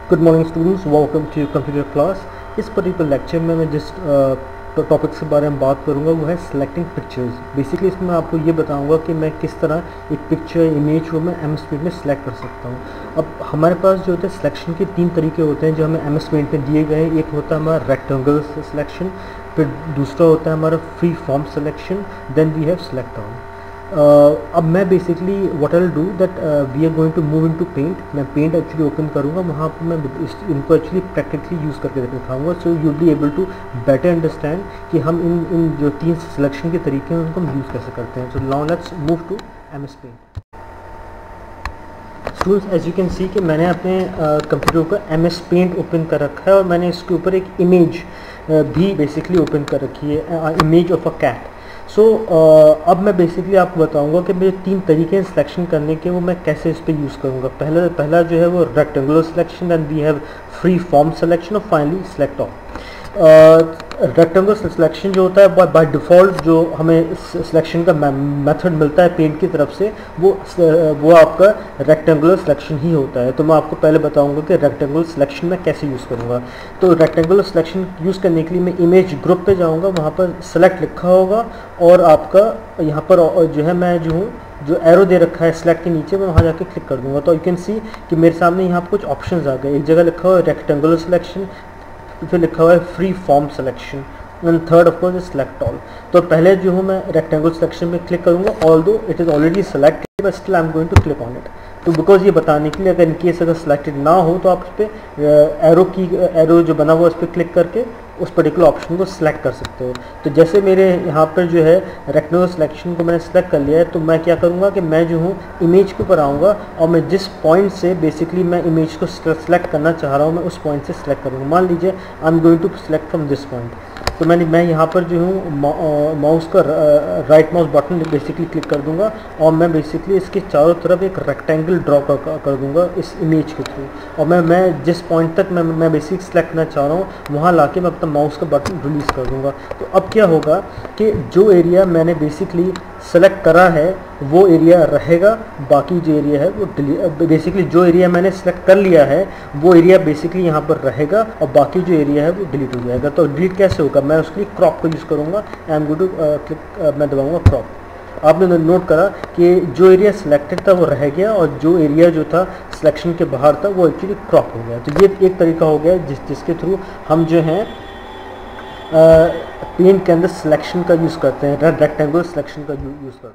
Good morning students, welcome to computer class. इस particular lecture में मैं जिस टॉपिक्स के बारे में बात करूंगा वो है सिलेक्टिंग पिक्चर्स। बेसिकली इसमें मैं आपको ये बताऊंगा कि मैं किस तरह एक पिक्चर इमेज को मैं एम एस पेंट में सिलेक्ट कर सकता हूँ। अब हमारे पास जो होता है सिलेक्शन के 3 तरीके होते हैं जो हमें एम एस पेंट में दिए गए हैं। एक होता है हमारा रेक्टेंगल सिलेक्शन, फिर दूसरा होता है हमारा free form selection, then we have select all. अब मैं basically what I will do that we are going to move into paint. मैं पेंट एक्चुअली ओपन करूँगा, वहाँ पर मैं इनको एक्चुअली प्रैक्टिकली यूज़ करके दिखाऊंगा, so you be able to better understand कि हम इन जो 3 सिलेक्शन के तरीके हैं उनको हम यूज़ कैसे करते हैं। So now let's move to M S paint. Students, as you can see कि मैंने अपने कंप्यूटर पर एम एस पेंट ओपन कर रखा है और मैंने इसके ऊपर एक इमेज भी बेसिकली ओपन कर रखी है, इमेज ऑफ अ कैट। सो अब मैं बेसिकली आपको बताऊंगा कि मेरे 3 तरीके हैं सिलेक्शन करने के, वो मैं कैसे इस पर यूज़ करूंगा। पहला जो है वो rectangular selection, then we have free form selection और finally select all. Rectangular selection जो होता है बाय डिफ़ॉल्ट जो हमें सिलेक्शन का मेथड मिलता है पेंट की तरफ से, वो आपका रेक्टेंगुलर सिलेक्शन ही होता है। तो मैं आपको पहले बताऊंगा कि रेक्टेंगुलर सिलेक्शन मैं कैसे यूज़ करूंगा। तो रेक्टेंगुलर सिलेक्शन यूज़ करने के लिए मैं इमेज ग्रुप पे जाऊंगा, वहाँ पर सेलेक्ट लिखा होगा और आपका यहाँ पर जो है मैं जो एरो दे रखा है सिलेक्ट के नीचे, मैं वहाँ जाके क्लिक कर दूंगा। तो यू कैन सी कि मेरे सामने यहाँ पर कुछ ऑप्शंस आ गए। एक जगह लिखा हुआ है रेक्टेंगुलर सिलेक्शन, फिर लिखा हुआ है free form selection, and third of course select all. तो पहले जो हूँ मैं रेक्टेंगुलर सिलेक्शन में क्लिक करूँगा, although it is already selected but still I am going to click on it. तो बिकॉज ये बताने के लिए अगर इनकेस अगर सिलेक्टेड ना हो तो आप उस पर एरो जो बना हुआ उस पर क्लिक करके उस पर्टिकुलर ऑप्शन को सिलेक्ट कर सकते हो। तो जैसे मेरे यहाँ पर जो है रेक्टेंगुलर सिलेक्शन को मैंने सेलेक्ट कर लिया है, तो मैं क्या करूँगा कि मैं जो हूँ इमेज के ऊपर आऊँगा और मैं जिस पॉइंट से बेसिकली मैं इमेज को सिलेक्ट करना चाह रहा हूँ मैं उस पॉइंट से सिलेक्ट करूँगा। मान लीजिए I am going to select from this point, तो मैं यहाँ पर जो हूँ माउस का right mouse button basically click कर दूंगा और मैं बेसिकली इसके चारों तरफ एक रेक्टेंगल ड्रॉ कर दूंगा इस इमेज के थ्रू। और मैं जिस पॉइंट तक मैं बेसिक सेलेक्ट करना चाह रहा हूँ वहाँ लाके मैं अपना माउस का बटन रिलीज़ कर दूंगा। तो अब क्या होगा कि जो एरिया मैंने बेसिकली सेलेक्ट करा है वो एरिया रहेगा, बाकी जो एरिया है वो बेसिकली जो एरिया मैंने सेलेक्ट कर लिया है वो एरिया बेसिकली यहाँ पर रहेगा और बाकी जो एरिया है वो डिलीट हो जाएगा। तो डिलीट कैसे होगा, मैं उसके लिए क्रॉप को यूज़ करूँगा। I am going to click, मैं दबाऊँगा क्रॉप। आपने नोट करा कि जो एरिया सिलेक्टेड था वो रह गया और जो एरिया जो था सिलेक्शन के बाहर था वो एक्चुअली क्रॉप हो गया। तो ये एक तरीका हो गया जिसके थ्रू हम जो है पेंट के अंदर सिलेक्शन का यूज़ करते हैं, रेक्टेंगुलर सिलेक्शन का यूज़ करते हैं।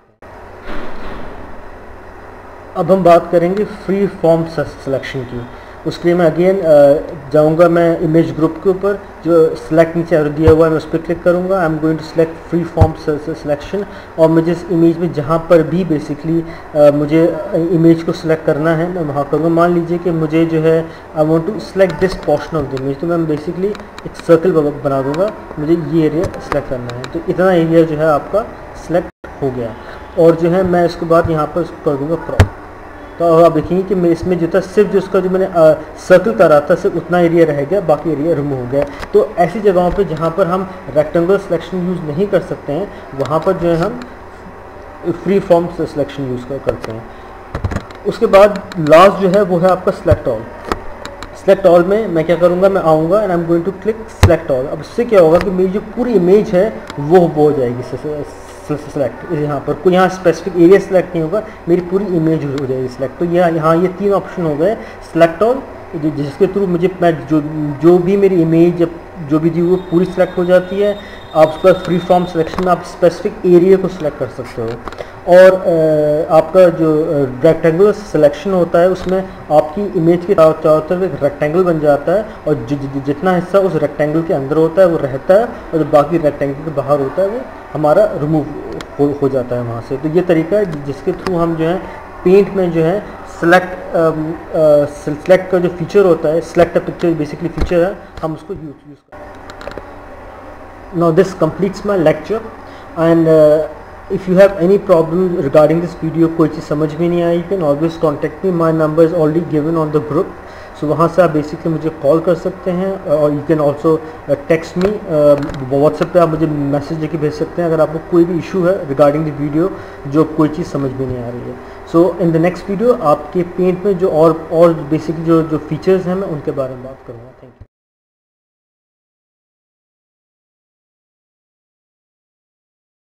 अब हम बात करेंगे फ्री फॉर्म सिलेक्शन की। उसके लिए मैं अगेन जाऊंगा मैं इमेज ग्रुप के ऊपर, जो सिलेक्ट नीचे दिया हुआ है मैं उस पर क्लिक करूंगा। I am going to select free form selection और मुझे इस इमेज में जहाँ पर भी बेसिकली मुझे इमेज को सिलेक्ट करना है मैं वहाँ करूँगा। मान लीजिए कि मुझे जो है I want to select this portion of the image, तो मैं बेसिकली एक सर्कल बना दूंगा, मुझे ये एरिया सिलेक्ट करना है। तो इतना एरिया जो है आपका सिलेक्ट हो गया और जो है मैं इसके बाद यहाँ पर कर दूँगा क्रॉप। तो आप देखेंगे कि मैं इसमें जो था सिर्फ जो उसका जो मैंने सर्कल करा था सिर्फ उतना एरिया रह गया, बाकी एरिया रिमूव हो गया। तो ऐसी जगहों पे जहाँ पर हम रेक्टेंगुलर सिलेक्शन यूज़ नहीं कर सकते हैं वहाँ पर जो है हम फ्री फॉर्म सिलेक्शन यूज़ करते हैं। उसके बाद लास्ट जो है वो है आपका सिलेक्ट ऑल। सिलेक्ट ऑल में मैं क्या करूँगा, मैं आऊँगा and I am going to click select all. अब इससे क्या होगा कि मेरी जो पूरी इमेज है वो हो जाएगी सेलेक्ट। यहाँ पर कोई यहाँ स्पेसिफिक एरिया सेलेक्ट नहीं होगा, मेरी पूरी इमेज हो जाएगी सिलेक्ट। तो यहाँ ये 3 ऑप्शन हो गए, सिलेक्ट ऑल, जिसके थ्रू मुझे मैं जो भी मेरी इमेज जो भी थी वो पूरी सिलेक्ट हो जाती है। आप उसका फ्री फॉर्म सिलेक्शन में आप स्पेसिफिक एरिया को सिलेक्ट कर सकते हो। और आपका जो रेक्टेंगुलर सिलेक्शन होता है उसमें आपकी इमेज के चारों तरफ एक रेक्टेंगल बन जाता है और जितना हिस्सा उस रेक्टेंगल के अंदर होता है वो रहता है और जो बाकी रेक्टेंगल के बाहर होता है वो हमारा रिमूव हो जाता है वहाँ से। तो ये तरीका है जिसके थ्रू हम जो है पेंट में जो है सिलेक्ट का जो फीचर होता है, select a picture basically feature है, हम उसको यूज़ करते हैं। Now this completes my lecture and if you have any problem regarding this video, कोई चीज़ समझ में नहीं आई, you can always contact me. My number is already given on the group, so वहाँ से आप बेसिकली मुझे कॉल कर सकते हैं, और you can also text me, WhatsApp पे आप मुझे मैसेज लेके भेज सकते हैं अगर आपको कोई भी इशू है रिगार्डिंग द वीडियो, जो कोई चीज़ समझ में नहीं आ रही है। सो इन द नेक्स्ट वीडियो आपके पेंट में जो और बेसिकली जो फीचर्स हैं मैं उनके बारे में बात करूँगा। Thank you.